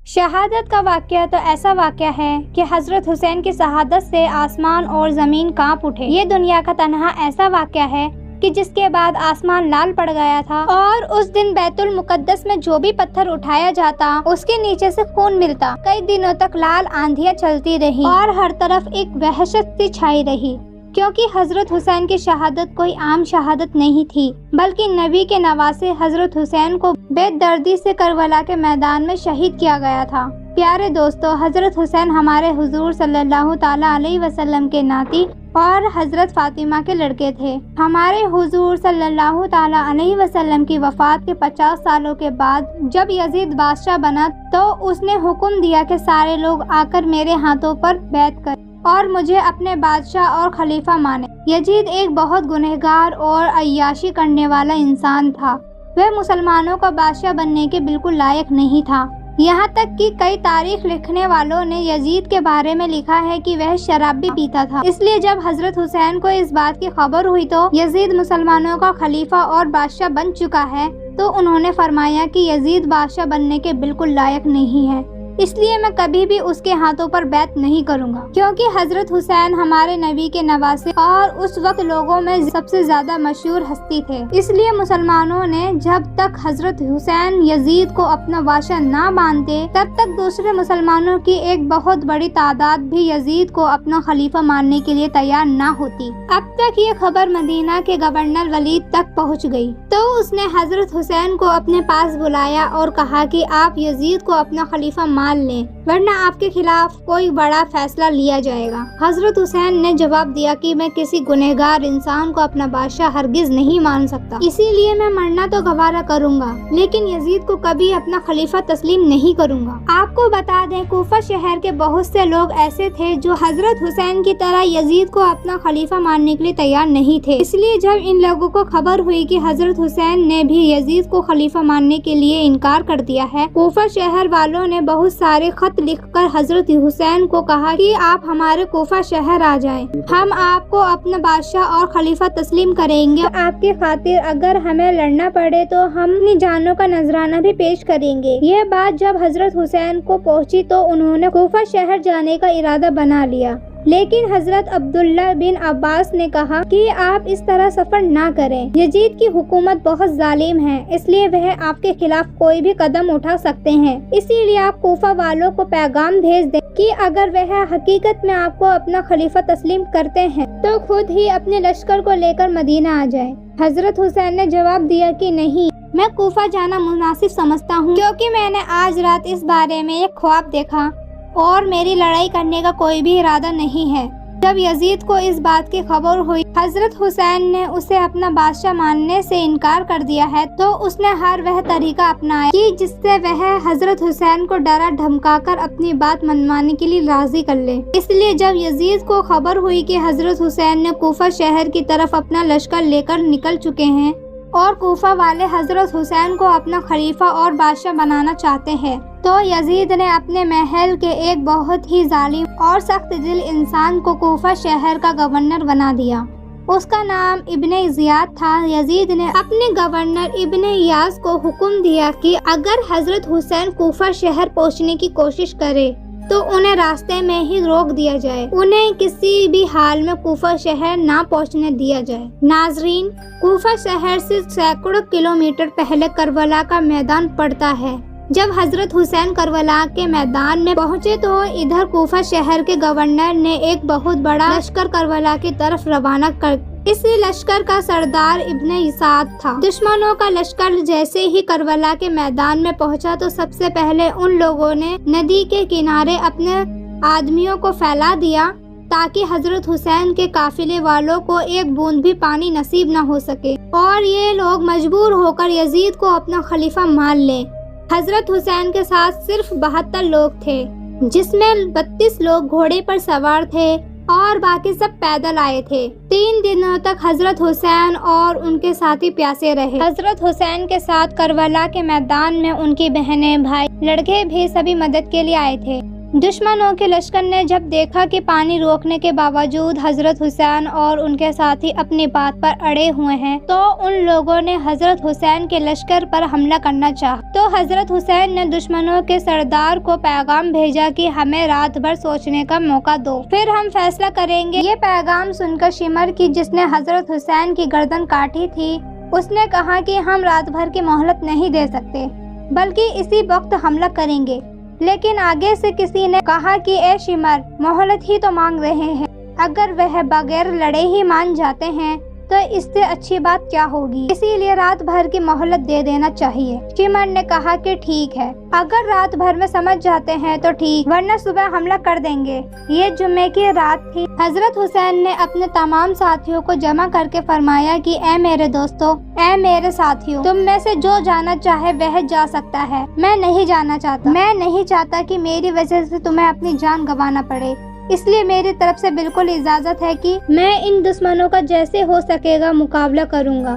شہادت کا واقعہ تو ایسا واقعہ ہے کہ حضرت حسین کی شہادت سے آسمان اور زمین کانپ اٹھے۔ یہ دنیا کا تنہا ایسا واقعہ ہے کہ جس کے بعد آسمان لال پڑ گیا تھا، اور اس دن بیت المقدس میں جو بھی پتھر اٹھایا جاتا اس کے نیچے سے خون ملتا۔ کئی دنوں تک لال آندھیاں چلتی رہی اور ہر طرف ایک وحشت سی چھائی رہی، کیونکہ حضرت حسین کی شہادت کوئی عام شہادت نہیں تھی، بلکہ نبی کے نواسے حضرت حسین کو بے دردی سے کربلا کے میدان میں شہید کیا گیا تھا۔ پیارے دوستو، حضرت حسین ہمارے حضور صلی اللہ تعالی علیہ وسلم کے ناتی اور حضرت فاطمہ کے لڑکے تھے۔ ہمارے حضور صلی اللہ تعالی علیہ وسلم کی وفات کے 50 سالوں کے بعد جب یزید بادشاہ بنا تو اس نے حکم دیا کہ سارے لوگ آ کر میرے ہاتھوں پر بیعت کریں اور مجھے اپنے بادشاہ اور خلیفہ مانے۔ یزید ایک بہت گنہگار اور عیاشی کرنے والا انسان تھا۔ وہ مسلمانوں کا بادشاہ بننے کے بالکل لائق نہیں تھا، یہاں تک کہ کئی تاریخ لکھنے والوں نے یزید کے بارے میں لکھا ہے کہ وہ شراب بھی پیتا تھا۔ اس لیے جب حضرت حسین کو اس بات کی خبر ہوئی تو یزید مسلمانوں کا خلیفہ اور بادشاہ بن چکا ہے تو انہوں نے فرمایا کہ یزید بادشاہ بننے کے بالکل لائق نہیں ہے، اس لیے میں کبھی بھی اس کے ہاتھوں پر بیعت نہیں کروں گا، کیونکہ حضرت حسین ہمارے نبی کے نواسے اور اس وقت لوگوں میں سب سے زیادہ مشہور ہستی تھے۔ اس لیے مسلمانوں نے جب تک حضرت حسین یزید کو اپنا بادشاہ نہ مانتے تب تک دوسرے مسلمانوں کی ایک بہت بڑی تعداد بھی یزید کو اپنا خلیفہ ماننے کے لیے تیار نہ ہوتی۔ اب تک یہ خبر مدینہ کے گورنر ولید تک پہنچ گئی تو اس نے حضرت حسین کو اپنے پاس بلایا اور کہا کہ آپ یزید کو اپنا خلیفہ مان لیں، ورنہ آپ کے خلاف کوئی بڑا فیصلہ لیا جائے گا۔ حضرت حسین نے جواب دیا کہ میں کسی گنہگار انسان کو اپنا بادشاہ ہرگز نہیں مان سکتا، اسی لیے میں مرنا تو گوارا کروں گا، لیکن یزید کو کبھی اپنا خلیفہ تسلیم نہیں کروں گا۔ آپ کو بتا دیں، کوفہ شہر کے بہت سے لوگ ایسے تھے جو حضرت حسین کی طرح یزید کو اپنا خلیفہ ماننے کے لیے تیار نہیں تھے۔ اس لیے جب ان لوگوں کو خبر ہوئی کہ حضرت حسین نے بھی یزید کو خلیفہ ماننے کے لیے انکار کر دیا ہے، کوفہ شہر والوں نے بہت سارے خط لکھ کر حضرت حسین کو کہا کہ آپ ہمارے کوفہ شہر آ جائیں، ہم آپ کو اپنا بادشاہ اور خلیفہ تسلیم کریں گے، آپ کی خاطر اگر ہمیں لڑنا پڑے تو ہم اپنی جانوں کا نذرانہ بھی پیش کریں گے۔ یہ بات جب حضرت حسین کو پہنچی تو انہوں نے کوفہ شہر جانے کا ارادہ بنا لیا، لیکن حضرت عبداللہ بن عباس نے کہا کہ آپ اس طرح سفر نہ کریں، یزید کی حکومت بہت ظالم ہے، اس لیے وہ آپ کے خلاف کوئی بھی قدم اٹھا سکتے ہیں، اسی لیے آپ کوفہ والوں کو پیغام بھیج دیں کہ اگر وہ حقیقت میں آپ کو اپنا خلیفہ تسلیم کرتے ہیں تو خود ہی اپنے لشکر کو لے کر مدینہ آ جائیں۔ حضرت حسین نے جواب دیا کہ نہیں، میں کوفہ جانا مناسب سمجھتا ہوں، کیونکہ میں نے آج رات اس بارے میں ایک خواب دیکھا اور میری لڑائی کرنے کا کوئی بھی ارادہ نہیں ہے۔ جب یزید کو اس بات کی خبر ہوئی حضرت حسین نے اسے اپنا بادشاہ ماننے سے انکار کر دیا ہے تو اس نے ہر وہ طریقہ اپنایا کہ جس سے وہ حضرت حسین کو ڈرا دھمکا کر اپنی بات منوانے کے لیے راضی کر لے۔ اس لیے جب یزید کو خبر ہوئی کہ حضرت حسین نے کوفہ شہر کی طرف اپنا لشکر لے کر نکل چکے ہیں اور کوفہ والے حضرت حسین کو اپنا خلیفہ اور بادشاہ بنانا چاہتے ہیں، تو یزید نے اپنے محل کے ایک بہت ہی ظالم اور سخت دل انسان کو کوفہ شہر کا گورنر بنا دیا۔ اس کا نام ابن زیاد تھا۔ یزید نے اپنے گورنر ابن ایاس کو حکم دیا کہ اگر حضرت حسین کوفہ شہر پہنچنے کی کوشش کرے تو انہیں راستے میں ہی روک دیا جائے، انہیں کسی بھی حال میں کوفہ شہر نہ پہنچنے دیا جائے۔ ناظرین، کوفہ شہر سے سینکڑوں کلومیٹر پہلے کربلا کا میدان پڑتا ہے۔ جب حضرت حسین کربلا کے میدان میں پہنچے تو ادھر کوفہ شہر کے گورنر نے ایک بہت بڑا لشکر کربلا کی طرف روانہ کر اس لشکر کا سردار ابن اسعد تھا۔ دشمنوں کا لشکر جیسے ہی کربلا کے میدان میں پہنچا تو سب سے پہلے ان لوگوں نے ندی کے کنارے اپنے آدمیوں کو پھیلا دیا تاکہ حضرت حسین کے قافلے والوں کو ایک بوند بھی پانی نصیب نہ ہو سکے اور یہ لوگ مجبور ہو کر یزید کو اپنا خلیفہ مان لیں۔ حضرت حسین کے ساتھ صرف 72 لوگ تھے، جس میں 32 لوگ گھوڑے پر سوار تھے اور باقی سب پیدل آئے تھے۔ 3 دنوں تک حضرت حسین اور ان کے ساتھی پیاسے رہے۔ حضرت حسین کے ساتھ کربلا کے میدان میں ان کی بہنیں، بھائی، لڑکے بھی سبھی مدد کے لیے آئے تھے۔ دشمنوں کے لشکر نے جب دیکھا کہ پانی روکنے کے باوجود حضرت حسین اور ان کے ساتھی اپنی بات پر اڑے ہوئے ہیں تو ان لوگوں نے حضرت حسین کے لشکر پر حملہ کرنا چاہا۔ تو حضرت حسین نے دشمنوں کے سردار کو پیغام بھیجا کہ ہمیں رات بھر سوچنے کا موقع دو، پھر ہم فیصلہ کریں گے۔ یہ پیغام سن کر شمر کی، جس نے حضرت حسین کی گردن کاٹی تھی، اس نے کہا کہ ہم رات بھر کی مہلت نہیں دے سکتے بلکہ اسی وقت حملہ کریں گے۔ لیکن آگے سے کسی نے کہا کہ اے شمر، مہلت ہی تو مانگ رہے ہیں، اگر وہ بغیر لڑے ہی مان جاتے ہیں تو اس سے اچھی بات کیا ہوگی، اسی لیے رات بھر کی مہلت دے دینا چاہیے۔ شمر نے کہا کہ ٹھیک ہے، اگر رات بھر میں سمجھ جاتے ہیں تو ٹھیک، ورنہ صبح حملہ کر دیں گے۔ یہ جمعے کی رات تھی۔ حضرت حسین نے اپنے تمام ساتھیوں کو جمع کر کے فرمایا کہ اے میرے دوستو، اے میرے ساتھیوں، تم میں سے جو جانا چاہے وہ جا سکتا ہے، میں نہیں جانا چاہتا۔ میں نہیں چاہتا کہ میری وجہ سے تمہیں اپنی جان گنوانا پڑے، اس لیے میری طرف سے بالکل اجازت ہے کہ میں ان دشمنوں کا جیسے ہو سکے گا مقابلہ کروں گا،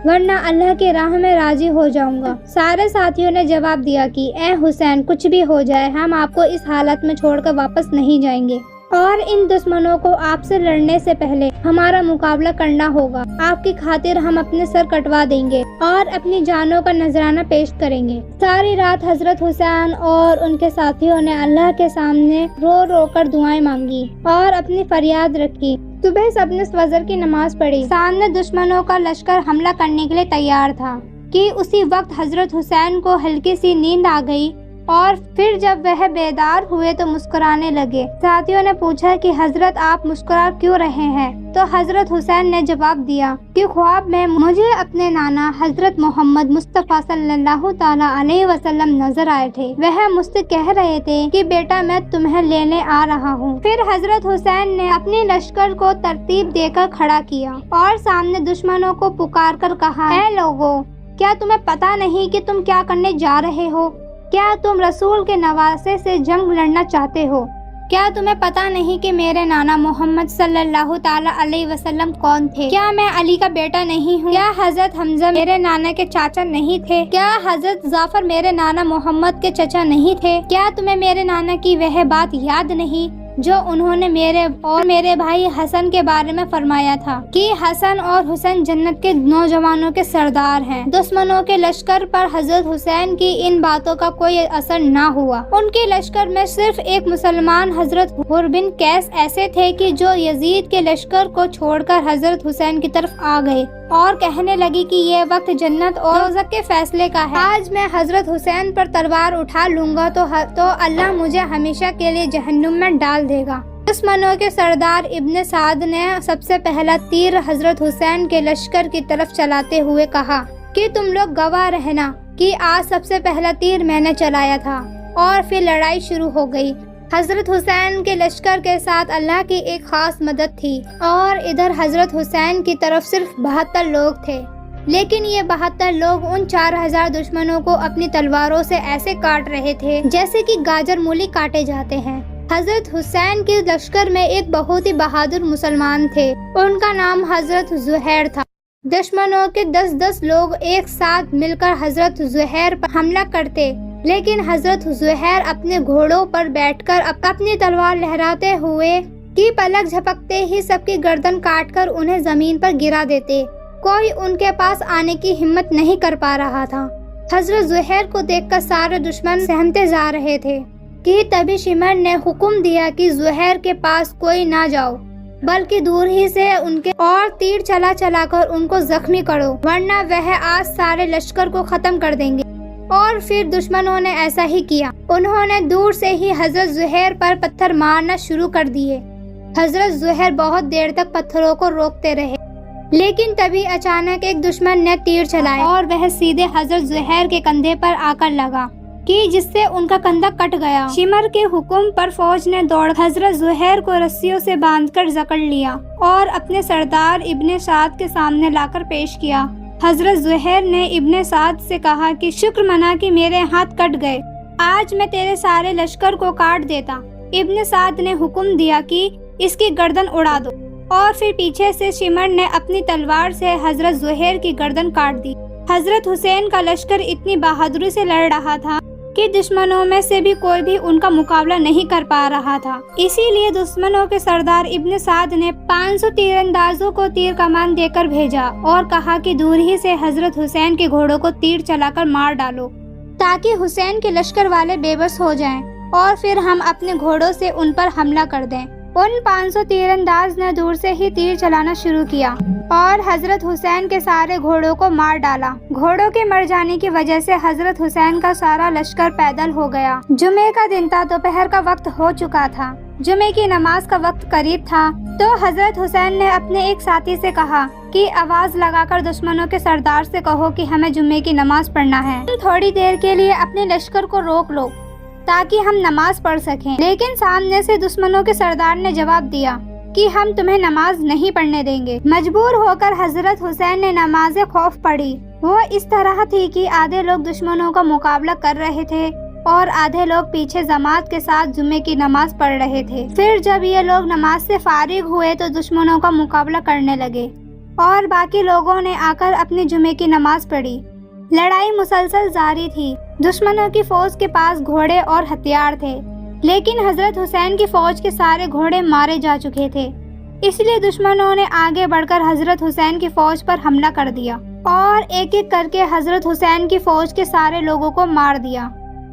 ورنہ اللہ کی راہ میں راضی ہو جاؤں گا۔ سارے ساتھیوں نے جواب دیا کہ اے حسین، کچھ بھی ہو جائے ہم آپ کو اس حالت میں چھوڑ کر واپس نہیں جائیں گے، اور ان دشمنوں کو آپ سے لڑنے سے پہلے ہمارا مقابلہ کرنا ہوگا۔ آپ کی خاطر ہم اپنے سر کٹوا دیں گے اور اپنی جانوں کا نذرانہ پیش کریں گے۔ ساری رات حضرت حسین اور ان کے ساتھیوں نے اللہ کے سامنے رو رو کر دعائیں مانگی اور اپنی فریاد رکھی۔ صبح سب نے فجر کی نماز پڑھی۔ سامنے دشمنوں کا لشکر حملہ کرنے کے لیے تیار تھا کہ اسی وقت حضرت حسین کو ہلکی سی نیند آ گئی، اور پھر جب وہ بیدار ہوئے تو مسکرانے لگے۔ ساتھیوں نے پوچھا کہ حضرت آپ مسکرا کیوں رہے ہیں؟ تو حضرت حسین نے جواب دیا کہ خواب میں مجھے اپنے نانا حضرت محمد مصطفیٰ صلی اللہ تعالیٰ علیہ وسلم نظر آئے تھے۔ وہ مجھ سے کہہ رہے تھے کہ بیٹا میں تمہیں لینے آ رہا ہوں۔ پھر حضرت حسین نے اپنے لشکر کو ترتیب دے کر کھڑا کیا اور سامنے دشمنوں کو پکار کر کہا، اے لوگو، کیا تمہیں پتا نہیں کہ تم کیا کرنے جا رہے ہو؟ کیا تم رسول کے نواسے سے جنگ لڑنا چاہتے ہو؟ کیا تمہیں پتا نہیں کہ میرے نانا محمد صلی اللہ تعالیٰ علیہ وسلم کون تھے؟ کیا میں علی کا بیٹا نہیں ہوں؟ کیا حضرت حمزہ میرے نانا کے چاچا نہیں تھے؟ کیا حضرت جعفر میرے نانا محمد کے چچا نہیں تھے؟ کیا تمہیں میرے نانا کی وہ بات یاد نہیں جو انہوں نے میرے اور میرے بھائی حسن کے بارے میں فرمایا تھا کہ حسن اور حسین جنت کے نوجوانوں کے سردار ہیں؟ دشمنوں کے لشکر پر حضرت حسین کی ان باتوں کا کوئی اثر نہ ہوا۔ ان کے لشکر میں صرف ایک مسلمان حضرت حر بن قیس ایسے تھے کہ جو یزید کے لشکر کو چھوڑ کر حضرت حسین کی طرف آ گئے اور کہنے لگی کہ یہ وقت جنت اور دوزخ کے فیصلے کا ہے۔ آج میں حضرت حسین پر تلوار اٹھا لوں گا تو اللہ مجھے ہمیشہ کے لیے جہنم میں ڈال دے گا۔ دشمنوں کے سردار ابن سعد نے سب سے پہلا تیر حضرت حسین کے لشکر کی طرف چلاتے ہوئے کہا کہ تم لوگ گواہ رہنا کہ آج سب سے پہلا تیر میں نے چلایا تھا، اور پھر لڑائی شروع ہو گئی۔ حضرت حسین کے لشکر کے ساتھ اللہ کی ایک خاص مدد تھی، اور ادھر حضرت حسین کی طرف صرف 72 لوگ تھے، لیکن یہ 72 لوگ ان 4000 دشمنوں کو اپنی تلواروں سے ایسے کاٹ رہے تھے جیسے کہ گاجر مولی کاٹے جاتے ہیں۔ حضرت حسین کے لشکر میں ایک بہت ہی بہادر مسلمان تھے، ان کا نام حضرت زہیر تھا۔ دشمنوں کے 10 لوگ ایک ساتھ مل کر حضرت زہیر پر حملہ کرتے، لیکن حضرت زہیر اپنے گھوڑوں پر بیٹھ کر اپنی تلوار لہراتے ہوئے کی پلک جھپکتے ہی سب کی گردن کاٹ کر انہیں زمین پر گرا دیتے۔ کوئی ان کے پاس آنے کی ہمت نہیں کر پا رہا تھا۔ حضرت زہیر کو دیکھ کر سارے دشمن سہمتے جا رہے تھے کہ تبھی شمر نے حکم دیا کہ زہیر کے پاس کوئی نہ جاؤ، بلکہ دور ہی سے ان کے اور تیر چلا کر ان کو زخمی کرو، ورنہ وہ آج سارے لشکر کو ختم کر دیں گے۔ اور پھر دشمنوں نے ایسا ہی کیا، انہوں نے دور سے ہی حضرت زہیر پر پتھر مارنا شروع کر دیے۔ حضرت زہیر بہت دیر تک پتھروں کو روکتے رہے، لیکن تبھی اچانک ایک دشمن نے تیر چلایا اور وہ سیدھے حضرت زہیر کے کندھے پر آ کر لگا کہ جس سے ان کا کندھا کٹ گیا۔ شمر کے حکم پر فوج نے دوڑ حضرت زہیر کو رسیوں سے باندھ کر جکڑ لیا اور اپنے سردار ابن سعد کے سامنے لا کر پیش کیا۔ حضرت زہیر نے ابن سعد سے کہا کہ شکر منا کہ میرے ہاتھ کٹ گئے، آج میں تیرے سارے لشکر کو کاٹ دیتا۔ ابن سعد نے حکم دیا کہ اس کی گردن اڑا دو، اور پھر پیچھے سے شمر نے اپنی تلوار سے حضرت زہیر کی گردن کاٹ دی۔ حضرت حسین کا لشکر اتنی بہادری سے لڑ رہا تھا کہ دشمنوں میں سے بھی کوئی بھی ان کا مقابلہ نہیں کر پا رہا تھا۔ اسی لیے دشمنوں کے سردار ابن سعد نے 500 تیر اندازوں کو تیر کمان دے کر بھیجا اور کہا کہ دور ہی سے حضرت حسین کے گھوڑوں کو تیر چلا کر مار ڈالو تاکہ حسین کے لشکر والے بے بس ہو جائیں اور پھر ہم اپنے گھوڑوں سے ان پر حملہ کر دیں۔ ان 500 تیر انداز نے دور سے ہی تیر چلانا شروع کیا اور حضرت حسین کے سارے گھوڑوں کو مار ڈالا۔ گھوڑوں کے مر جانے کی وجہ سے حضرت حسین کا سارا لشکر پیدل ہو گیا۔ جمعے کا دن تھا، دوپہر کا وقت ہو چکا تھا، جمعے کی نماز کا وقت قریب تھا، تو حضرت حسین نے اپنے ایک ساتھی سے کہا کہ آواز لگا کر دشمنوں کے سردار سے کہو کہ ہمیں جمعے کی نماز پڑھنا ہے، تھوڑی دیر کے لیے اپنے لشکر کو روک لو تاکہ ہم نماز پڑھ سکیں۔ لیکن سامنے سے دشمنوں کے سردار نے جواب دیا کہ ہم تمہیں نماز نہیں پڑھنے دیں گے۔ مجبور ہو کر حضرت حسین نے نماز خوف پڑھی۔ وہ اس طرح تھی کہ آدھے لوگ دشمنوں کا مقابلہ کر رہے تھے اور آدھے لوگ پیچھے جماعت کے ساتھ جمعے کی نماز پڑھ رہے تھے۔ پھر جب یہ لوگ نماز سے فارغ ہوئے تو دشمنوں کا مقابلہ کرنے لگے اور باقی لوگوں نے آ کر اپنی جمعے کی نماز پڑھی۔ لڑائی مسلسل جاری تھی۔ دشمنوں کی فوج کے پاس گھوڑے اور ہتھیار تھے، لیکن حضرت حسین کی فوج کے سارے گھوڑے مارے جا چکے تھے، اس لیے دشمنوں نے آگے بڑھ کر حضرت حسین کی فوج پر حملہ کر دیا اور ایک ایک کر کے حضرت حسین کی فوج کے سارے لوگوں کو مار دیا۔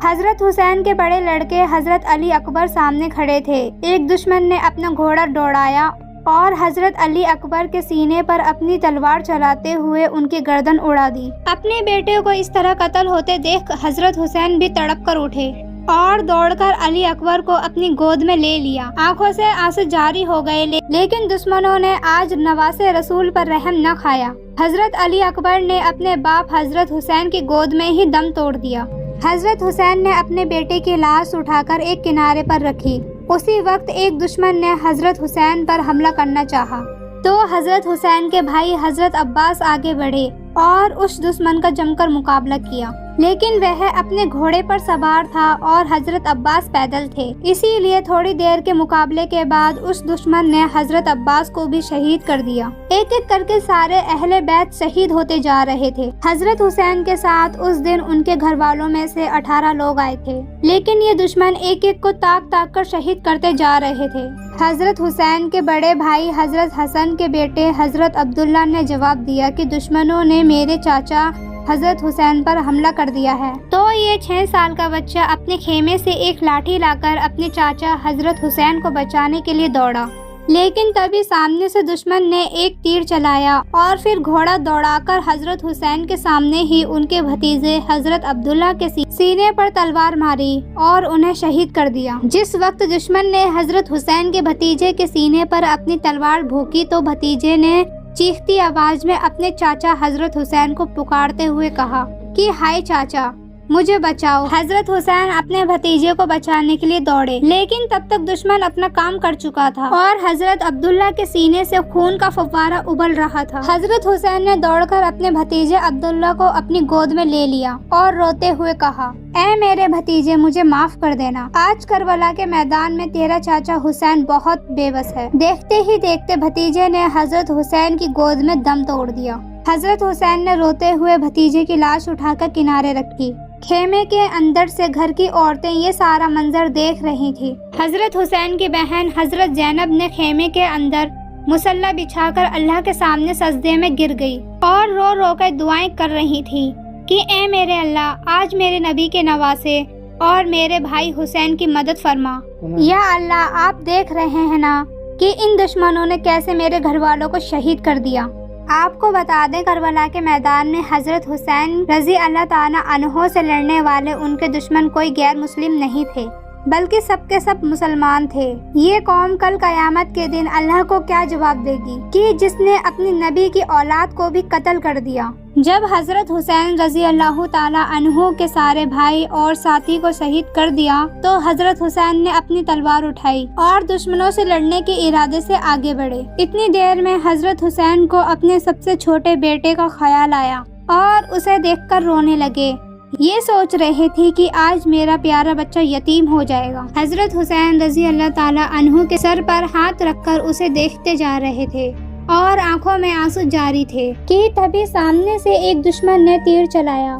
حضرت حسین کے بڑے لڑکے حضرت علی اکبر سامنے کھڑے تھے۔ ایک دشمن نے اپنا گھوڑا دوڑایا اور حضرت علی اکبر کے سینے پر اپنی تلوار چلاتے ہوئے ان کی گردن اڑا دی۔ اپنے بیٹے کو اس طرح قتل ہوتے دیکھ حضرت حسین بھی تڑپ کر اٹھے اور دوڑ کر علی اکبر کو اپنی گود میں لے لیا۔ آنکھوں سے آنسو جاری ہو گئے، لیکن دشمنوں نے آج نواسے رسول پر رحم نہ کھایا۔ حضرت علی اکبر نے اپنے باپ حضرت حسین کی گود میں ہی دم توڑ دیا۔ حضرت حسین نے اپنے بیٹے کی لاش اٹھا کر ایک کنارے پر رکھی۔ اسی وقت ایک دشمن نے حضرت حسین پر حملہ کرنا چاہا تو حضرت حسین کے بھائی حضرت عباس آگے بڑھے اور اس دشمن کا جم کر مقابلہ کیا، لیکن وہ اپنے گھوڑے پر سوار تھا اور حضرت عباس پیدل تھے، اسی لیے تھوڑی دیر کے مقابلے کے بعد اس دشمن نے حضرت عباس کو بھی شہید کر دیا۔ ایک ایک کر کے سارے اہل بیت شہید ہوتے جا رہے تھے۔ حضرت حسین کے ساتھ اس دن ان کے گھر والوں میں سے 18 لوگ آئے تھے، لیکن یہ دشمن ایک ایک کو تاک تاک کر شہید کرتے جا رہے تھے۔ حضرت حسین کے بڑے بھائی حضرت حسن کے بیٹے حضرت عبداللہ نے جواب دیا کہ دشمنوں نے میرے چاچا حضرت حسین پر حملہ کر دیا ہے۔ تو یہ 6 سال کا بچہ اپنے خیمے سے ایک لاٹھی لا کر اپنے چاچا حضرت حسین کو بچانے کے لیے دوڑا، لیکن تبھی سامنے سے دشمن نے ایک تیر چلایا اور پھر گھوڑا دوڑا کر حضرت حسین کے سامنے ہی ان کے بھتیجے حضرت عبداللہ کے سینے پر تلوار ماری اور انہیں شہید کر دیا۔ جس وقت دشمن نے حضرت حسین کے بھتیجے کے سینے پر اپنی تلوار بھونکی تو بھتیجے نے چیختی آواز میں اپنے چاچا حضرت حسین کو پکارتے ہوئے کہا کہ ہائے چاچا مجھے بچاؤ۔ حضرت حسین اپنے بھتیجے کو بچانے کے لیے دوڑے، لیکن تب تک دشمن اپنا کام کر چکا تھا اور حضرت عبداللہ کے سینے سے خون کا فوارہ ابل رہا تھا۔ حضرت حسین نے دوڑ کر اپنے بھتیجے عبداللہ کو اپنی گود میں لے لیا اور روتے ہوئے کہا، اے میرے بھتیجے مجھے معاف کر دینا، آج کربلا کے میدان میں تیرا چاچا حسین بہت بے بس ہے۔ دیکھتے ہی دیکھتے بھتیجے نے حضرت حسین کی گود میں دم توڑ دیا۔ حضرت حسین نے روتے ہوئے بھتیجے کی لاش اٹھا کر کنارے رکھی۔ خیمے کے اندر سے گھر کی عورتیں یہ سارا منظر دیکھ رہی تھی۔ حضرت حسین کی بہن حضرت زینب نے خیمے کے اندر مصلی بچھا کر اللہ کے سامنے سجدے میں گر گئی اور رو رو کر دعائیں کر رہی تھی کہ اے میرے اللہ، آج میرے نبی کے نواسے اور میرے بھائی حسین کی مدد فرما۔ یا اللہ، آپ دیکھ رہے ہیں نا کہ ان دشمنوں نے کیسے میرے گھر والوں کو شہید کر دیا۔ آپ کو بتا دیں کربلا کے میدان میں حضرت حسین رضی اللہ تعالیٰ عنہ سے لڑنے والے ان کے دشمن کوئی غیر مسلم نہیں تھے، بلکہ سب کے سب مسلمان تھے۔ یہ قوم کل قیامت کے دن اللہ کو کیا جواب دے گی کہ جس نے اپنی نبی کی اولاد کو بھی قتل کر دیا۔ جب حضرت حسین رضی اللہ تعالیٰ عنہ کے سارے بھائی اور ساتھی کو شہید کر دیا تو حضرت حسین نے اپنی تلوار اٹھائی اور دشمنوں سے لڑنے کے ارادے سے آگے بڑھے۔ اتنی دیر میں حضرت حسین کو اپنے سب سے چھوٹے بیٹے کا خیال آیا اور اسے دیکھ کر رونے لگے۔ یہ سوچ رہے تھے کہ آج میرا پیارا بچہ یتیم ہو جائے گا۔ حضرت حسین رضی اللہ تعالیٰ عنہ کے سر پر ہاتھ رکھ کر اسے دیکھتے جا رہے تھے اور آنکھوں میں آنسو جاری تھے کہ تبھی سامنے سے ایک دشمن نے تیر چلایا۔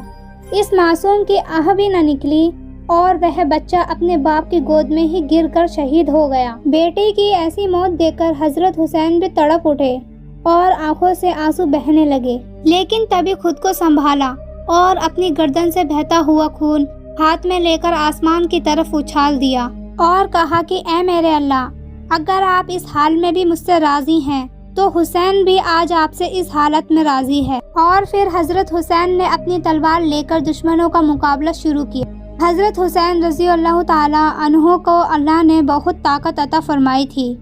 اس معصوم کی آہ بھی نہ نکلی اور وہ بچہ اپنے باپ کی گود میں ہی گر کر شہید ہو گیا۔ بیٹے کی ایسی موت دیکھ کر حضرت حسین بھی تڑپ اٹھے اور آنکھوں سے آنسو بہنے لگے، لیکن تبھی خود کو سنبھالا اور اپنی گردن سے بہتا ہوا خون ہاتھ میں لے کر آسمان کی طرف اچھال دیا اور کہا کہ اے میرے اللہ، اگر آپ اس حال میں بھی مجھ سے راضی ہیں تو حسین بھی آج آپ سے اس حالت میں راضی ہے۔ اور پھر حضرت حسین نے اپنی تلوار لے کر دشمنوں کا مقابلہ شروع کیا۔ حضرت حسین رضی اللہ تعالی عنہ کو اللہ نے بہت طاقت عطا فرمائی تھی،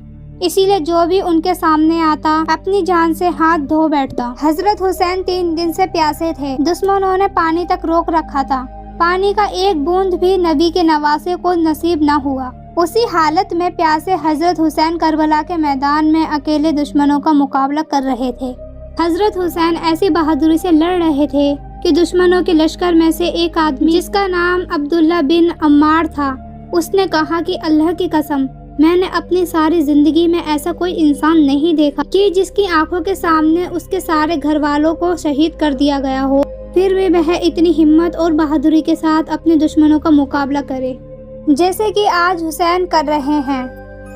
اسی لیے جو بھی ان کے سامنے آتا اپنی جان سے ہاتھ دھو بیٹھتا۔ حضرت حسین 3 دن سے پیاسے تھے، دشمنوں نے پانی تک روک رکھا تھا، پانی کا ایک بوند بھی نبی کے نواسے کو نصیب نہ ہوا۔ اسی حالت میں پیاسے حضرت حسین کربلا کے میدان میں اکیلے دشمنوں کا مقابلہ کر رہے تھے۔ حضرت حسین ایسی بہادری سے لڑ رہے تھے کہ دشمنوں کے لشکر میں سے ایک آدمی جس کا نام عبداللہ بن عمار تھا، اس نے کہا کہ اللہ کی قسم، میں نے اپنی ساری زندگی میں ایسا کوئی انسان نہیں دیکھا کہ جس کی آنکھوں کے سامنے اس کے سارے گھر والوں کو شہید کر دیا گیا ہو، پھر بھی وہ اتنی ہمت اور بہادری کے ساتھ اپنے دشمنوں کا مقابلہ کرے جیسے کہ آج حسین کر رہے ہیں۔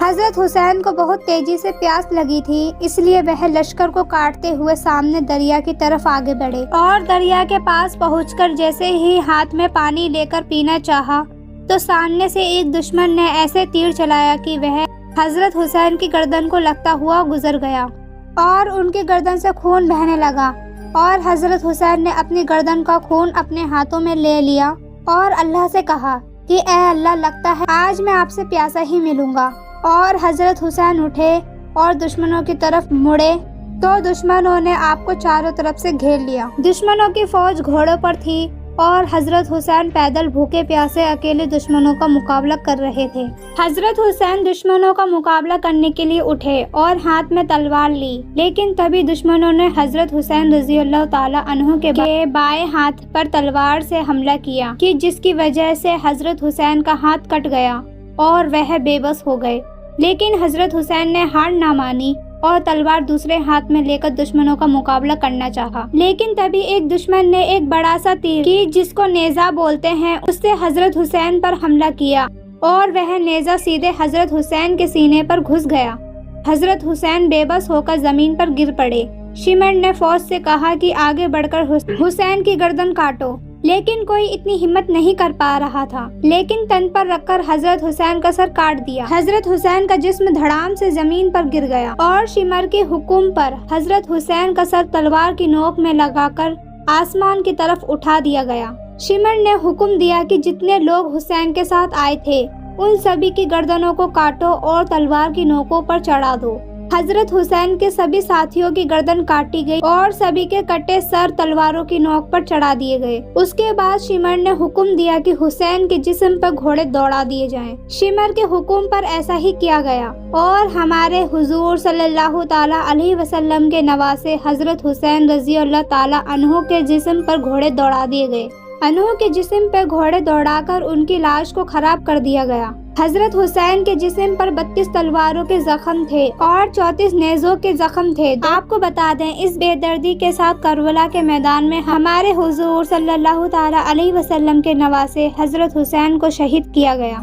حضرت حسین کو بہت تیزی سے پیاس لگی تھی، اس لیے وہ لشکر کو کاٹتے ہوئے سامنے دریا کی طرف آگے بڑھے اور دریا کے پاس پہنچ کر جیسے ہی ہاتھ میں پانی لے کر پینا چاہا تو سامنے سے ایک دشمن نے ایسے تیر چلایا کہ وہ حضرت حسین کی گردن کو لگتا ہوا گزر گیا اور ان کی گردن سے خون بہنے لگا، اور حضرت حسین نے اپنی گردن کا خون اپنے ہاتھوں میں لے لیا اور اللہ سے کہا کہ اے اللہ، لگتا ہے آج میں آپ سے پیاسا ہی ملوں گا۔ اور حضرت حسین اٹھے اور دشمنوں کی طرف مڑے تو دشمنوں نے آپ کو چاروں طرف سے گھیر لیا۔ دشمنوں کی فوج گھوڑوں پر تھی اور حضرت حسین پیدل بھوکے پیاسے اکیلے دشمنوں کا مقابلہ کر رہے تھے۔ حضرت حسین دشمنوں کا مقابلہ کرنے کے لیے اٹھے اور ہاتھ میں تلوار لی، لیکن تبھی دشمنوں نے حضرت حسین رضی اللہ تعالی عنہ کے بائیں ہاتھ پر تلوار سے حملہ کیا کہ جس کی وجہ سے حضرت حسین کا ہاتھ کٹ گیا اور وہ بے بس ہو گئے، لیکن حضرت حسین نے ہار نہ مانی اور تلوار دوسرے ہاتھ میں لے کر دشمنوں کا مقابلہ کرنا چاہا، لیکن تبھی ایک دشمن نے ایک بڑا سا تیر کی جس کو نیزہ بولتے ہیں اس سے حضرت حسین پر حملہ کیا اور وہ نیزہ سیدھے حضرت حسین کے سینے پر گھس گیا۔ حضرت حسین بے بس ہو کر زمین پر گر پڑے۔ شمر نے فوج سے کہا کہ آگے بڑھ کر حسین کی گردن کاٹو، لیکن کوئی اتنی ہمت نہیں کر پا رہا تھا، لیکن تن پر رکھ کر حضرت حسین کا سر کاٹ دیا۔ حضرت حسین کا جسم دھڑام سے زمین پر گر گیا اور شمر کے حکم پر حضرت حسین کا سر تلوار کی نوک میں لگا کر آسمان کی طرف اٹھا دیا گیا۔ شمر نے حکم دیا کہ جتنے لوگ حسین کے ساتھ آئے تھے ان سبھی کی گردنوں کو کاٹو اور تلوار کی نوکوں پر چڑھا دو۔ حضرت حسین کے سبھی ساتھیوں کی گردن کاٹی گئی اور سبھی کے کٹے سر تلواروں کی نوک پر چڑھا دیے گئے۔ اس کے بعد شمر نے حکم دیا کہ حسین کے جسم پر گھوڑے دوڑا دیے جائیں۔ شمر کے حکم پر ایسا ہی کیا گیا اور ہمارے حضور صلی اللہ تعالی علیہ وسلم کے نواسے حضرت حسین رضی اللہ تعالی عنہ کے جسم پر گھوڑے دوڑا دیے گئے۔ عنہ کے جسم پر گھوڑے دوڑا کر ان کی لاش کو خراب کر دیا گیا۔ حضرت حسین کے جسم پر 32 تلواروں کے زخم تھے اور 34 نیزوں کے زخم تھے۔ آپ کو بتا دیں اس بے دردی کے ساتھ کربلا کے میدان میں ہمارے حضور صلی اللہ تعالی علیہ وسلم کے نواسے حضرت حسین کو شہید کیا گیا۔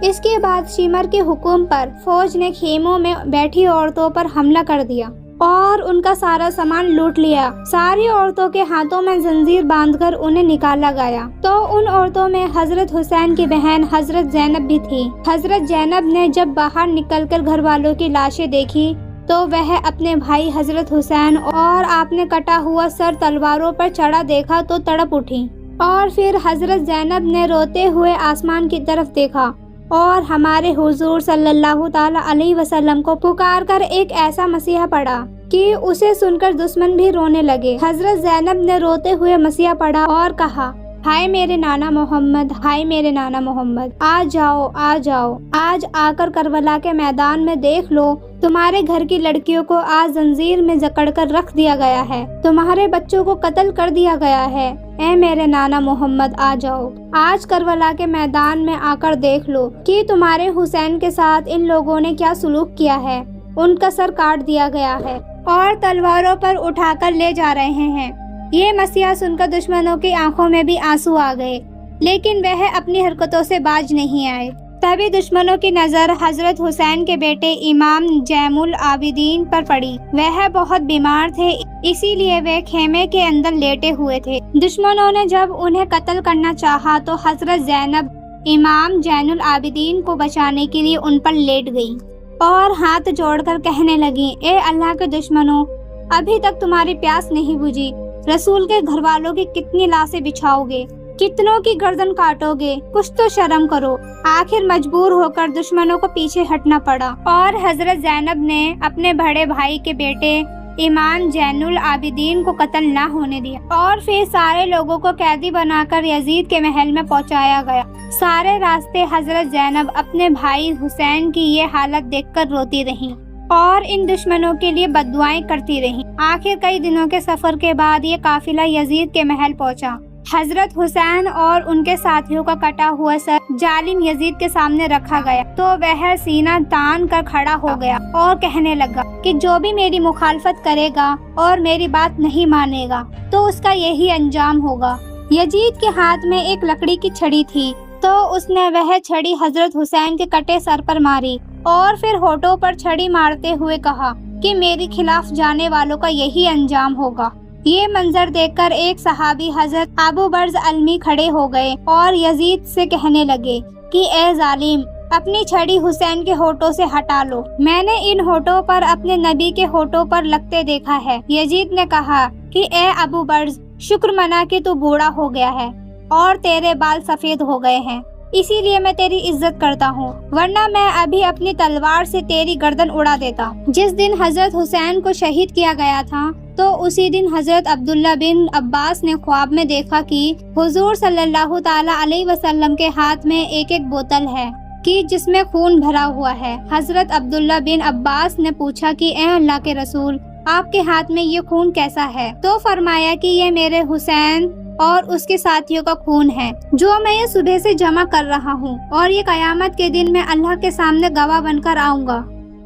اس کے بعد شمر کے حکم پر فوج نے خیموں میں بیٹھی عورتوں پر حملہ کر دیا اور ان کا سارا سامان لوٹ لیا۔ ساری عورتوں کے ہاتھوں میں زنجیر باندھ کر انہیں نکالا گیا تو ان عورتوں میں حضرت حسین کی بہن حضرت زینب بھی تھی۔ حضرت زینب نے جب باہر نکل کر گھر والوں کی لاشیں دیکھی تو وہ اپنے بھائی حضرت حسین اور آپ نے کٹا ہوا سر تلواروں پر چڑھا دیکھا تو تڑپ اٹھی، اور پھر حضرت زینب نے روتے ہوئے آسمان کی طرف دیکھا اور ہمارے حضور صلی اللہ تعالی علیہ وسلم کو پکار کر ایک ایسا مسیحا پڑھا کہ اسے سن کر دشمن بھی رونے لگے۔ حضرت زینب نے روتے ہوئے مسیحا پڑھا اور کہا، ہائے میرے نانا محمد، ہائے میرے نانا محمد، آ جاؤ آ جاؤ، آج آ کر کربلا کے میدان میں دیکھ لو، تمہارے گھر کی لڑکیوں کو آج زنجیر میں جکڑ کر رکھ دیا گیا ہے، تمہارے بچوں کو قتل کر دیا گیا ہے۔ اے میرے نانا محمد آ جاؤ، آج کربلا کے میدان میں آ کر دیکھ لو کہ تمہارے حسین کے ساتھ ان لوگوں نے کیا سلوک کیا ہے۔ ان کا سر کاٹ دیا گیا ہے اور تلواروں پر اٹھا کر لے جا رہے ہیں۔ یہ مسیحا سن کر دشمنوں کی آنکھوں میں بھی آنسو آ گئے لیکن وہ اپنی حرکتوں سے باز نہیں آئے۔ تبھی دشمنوں کی نظر حضرت حسین کے بیٹے امام زین العابدین پر پڑی۔ وہ بہت بیمار تھے، اسی لیے وہ خیمے کے اندر لیٹے ہوئے تھے۔ دشمنوں نے جب انہیں قتل کرنا چاہا تو حضرت زینب امام زین العابدین کو بچانے کے لیے ان پر لیٹ گئی اور ہاتھ جوڑ کر کہنے لگی، اے اللہ کے دشمنوں، ابھی تک تمہاری پیاس نہیں بجھی۔ رسول کے گھر والوں کی کتنی لاشیں بچھاؤ گے، کتنوں کی گردن کاٹو گے، کچھ تو شرم کرو۔ آخر مجبور ہو کر دشمنوں کو پیچھے ہٹنا پڑا اور حضرت زینب نے اپنے بڑے بھائی کے بیٹے امام زین العابدین کو قتل نہ ہونے دیا اور پھر سارے لوگوں کو قیدی بنا کر یزید کے محل میں پہنچایا گیا۔ سارے راستے حضرت زینب اپنے بھائی حسین کی یہ حالت دیکھ کر روتی رہیں اور ان دشمنوں کے لیے بد دعائیں کرتی رہیں۔ آخر کئی دنوں کے سفر کے بعد یہ قافلہ یزید کے محل پہنچا۔ حضرت حسین اور ان کے ساتھیوں کا کٹا ہوا سر ظالم یزید کے سامنے رکھا گیا تو وہ سینہ تان کر کھڑا ہو گیا اور کہنے لگا کہ جو بھی میری مخالفت کرے گا اور میری بات نہیں مانے گا تو اس کا یہی انجام ہوگا۔ یزید کے ہاتھ میں ایک لکڑی کی چھڑی تھی تو اس نے وہ چھڑی حضرت حسین کے کٹے سر پر ماری اور پھر ہونٹوں پر چھڑی مارتے ہوئے کہا کہ میرے خلاف جانے والوں کا یہی انجام ہوگا۔ یہ منظر دیکھ کر ایک صحابی حضرت ابو برز علمی کھڑے ہو گئے اور یزید سے کہنے لگے کہ اے ظالم، اپنی چھڑی حسین کے ہونٹوں سے ہٹا لو، میں نے ان ہونٹوں پر اپنے نبی کے ہونٹوں پر لگتے دیکھا ہے۔ یزید نے کہا کہ اے ابو برز، شکر منا کہ تو بوڑھا ہو گیا ہے اور تیرے بال سفید ہو گئے ہیں، اسی لیے میں تیری عزت کرتا ہوں، ورنہ میں ابھی اپنی تلوار سے تیری گردن اڑا دیتا۔ جس دن حضرت حسین کو شہید کیا گیا تھا تو اسی دن حضرت عبداللہ بن عباس نے خواب میں دیکھا کہ حضور صلی اللہ تعالی علیہ وسلم کے ہاتھ میں ایک بوتل ہے کہ جس میں خون بھرا ہوا ہے۔ حضرت عبداللہ بن عباس نے پوچھا کہ اے اللہ کے رسول، آپ کے ہاتھ میں یہ خون کیسا ہے؟ تو فرمایا کہ یہ میرے حسین اور اس کے ساتھیوں کا خون ہے جو میں یہ صبح سے جمع کر رہا ہوں، اور یہ قیامت کے دن میں اللہ کے سامنے گواہ بن کر آؤں گا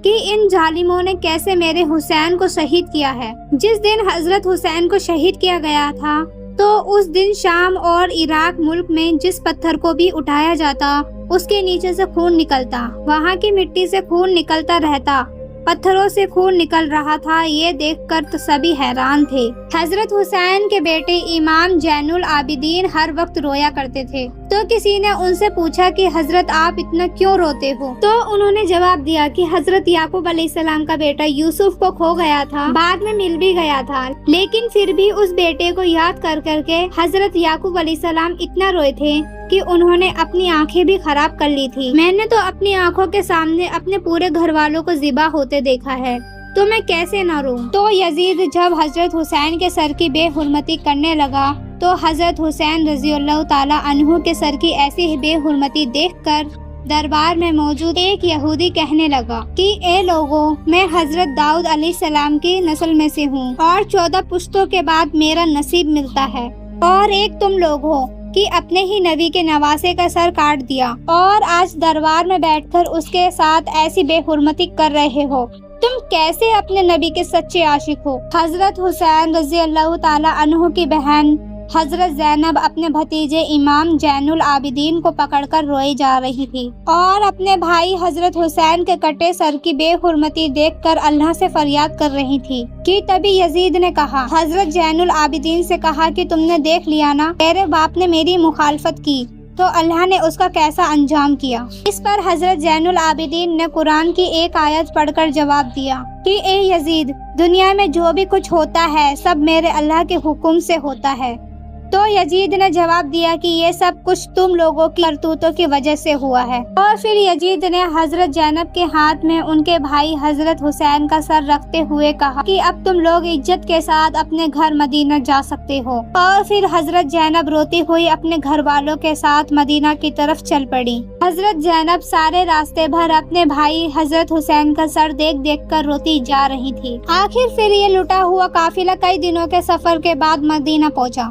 کہ ان ظالموں نے کیسے میرے حسین کو شہید کیا ہے۔ جس دن حضرت حسین کو شہید کیا گیا تھا تو اس دن شام اور عراق ملک میں جس پتھر کو بھی اٹھایا جاتا اس کے نیچے سے خون نکلتا، وہاں کی مٹی سے خون نکلتا رہتا، پتھروں سے خون نکل رہا تھا۔ یہ دیکھ کر تو سبھی حیران تھے۔ حضرت حسین کے بیٹے امام زین العابدین ہر وقت رویا کرتے تھے، تو کسی نے ان سے پوچھا کہ حضرت آپ اتنا کیوں روتے ہو؟ تو انہوں نے جواب دیا کہ حضرت یعقوب علیہ السلام کا بیٹا یوسف کو کھو گیا تھا، بعد میں مل بھی گیا تھا، لیکن پھر بھی اس بیٹے کو یاد کر کے حضرت یعقوب علیہ السلام اتنا روئے تھے کہ انہوں نے اپنی آنکھیں بھی خراب کر لی تھی۔ میں نے تو اپنی آنکھوں کے سامنے اپنے پورے گھر والوں کو ذبح ہوتے دیکھا ہے، تو میں کیسے نہ روں؟ تو یزید جب حضرت حسین کے سر کی بے حرمتی کرنے لگا تو حضرت حسین رضی اللہ تعالی عنہ کے سر کی ایسی بے حرمتی دیکھ کر دربار میں موجود ایک یہودی کہنے لگا کہ اے لوگوں، میں حضرت داؤد علیہ السلام کی نسل میں سے ہوں اور 14 پشتوں کے بعد میرا نصیب ملتا ہے، اور ایک تم لوگ ہو کہ اپنے ہی نبی کے نواسے کا سر کاٹ دیا اور آج دربار میں بیٹھ کر اس کے ساتھ ایسی بے حرمتی کر رہے ہو۔ تم کیسے اپنے نبی کے سچے عاشق ہو؟ حضرت حسین رضی اللہ تعالی عنہ کی بہن حضرت زینب اپنے بھتیجے امام زین العابدین کو پکڑ کر روئی جا رہی تھی اور اپنے بھائی حضرت حسین کے کٹے سر کی بے حرمتی دیکھ کر اللہ سے فریاد کر رہی تھی کہ تبھی یزید نے کہا، حضرت زین العابدین سے کہا کہ تم نے دیکھ لیا نا، میرے باپ نے میری مخالفت کی تو اللہ نے اس کا کیسا انجام کیا۔ اس پر حضرت زین العابدین نے قرآن کی ایک آیت پڑھ کر جواب دیا کہ اے یزید، دنیا میں جو بھی کچھ ہوتا ہے سب میرے اللہ کے حکم سے ہوتا ہے۔ تو یزید نے جواب دیا کہ یہ سب کچھ تم لوگوں کی کرتوتوں کی وجہ سے ہوا ہے۔ اور پھر یزید نے حضرت زینب کے ہاتھ میں ان کے بھائی حضرت حسین کا سر رکھتے ہوئے کہا کہ اب تم لوگ عزت کے ساتھ اپنے گھر مدینہ جا سکتے ہو۔ اور پھر حضرت زینب روتی ہوئی اپنے گھر والوں کے ساتھ مدینہ کی طرف چل پڑی۔ حضرت زینب سارے راستے بھر اپنے بھائی حضرت حسین کا سر دیکھ دیکھ کر روتی جا رہی تھی۔ آخر پھر یہ لٹا ہوا قافلہ کئی دنوں کے سفر کے بعد مدینہ پہنچا۔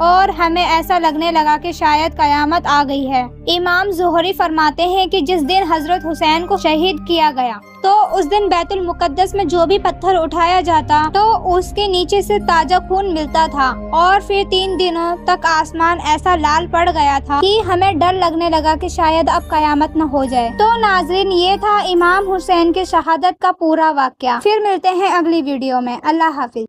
اور ہمیں ایسا لگنے لگا کہ شاید قیامت آ گئی ہے۔ امام زہری فرماتے ہیں کہ جس دن حضرت حسین کو شہید کیا گیا تو اس دن بیت المقدس میں جو بھی پتھر اٹھایا جاتا تو اس کے نیچے سے تازہ خون ملتا تھا، اور پھر 3 دنوں تک آسمان ایسا لال پڑ گیا تھا کہ ہمیں ڈر لگنے لگا کہ شاید اب قیامت نہ ہو جائے۔ تو ناظرین، یہ تھا امام حسین کی شہادت کا پورا واقعہ۔ پھر ملتے ہیں اگلی ویڈیو میں۔ اللہ حافظ۔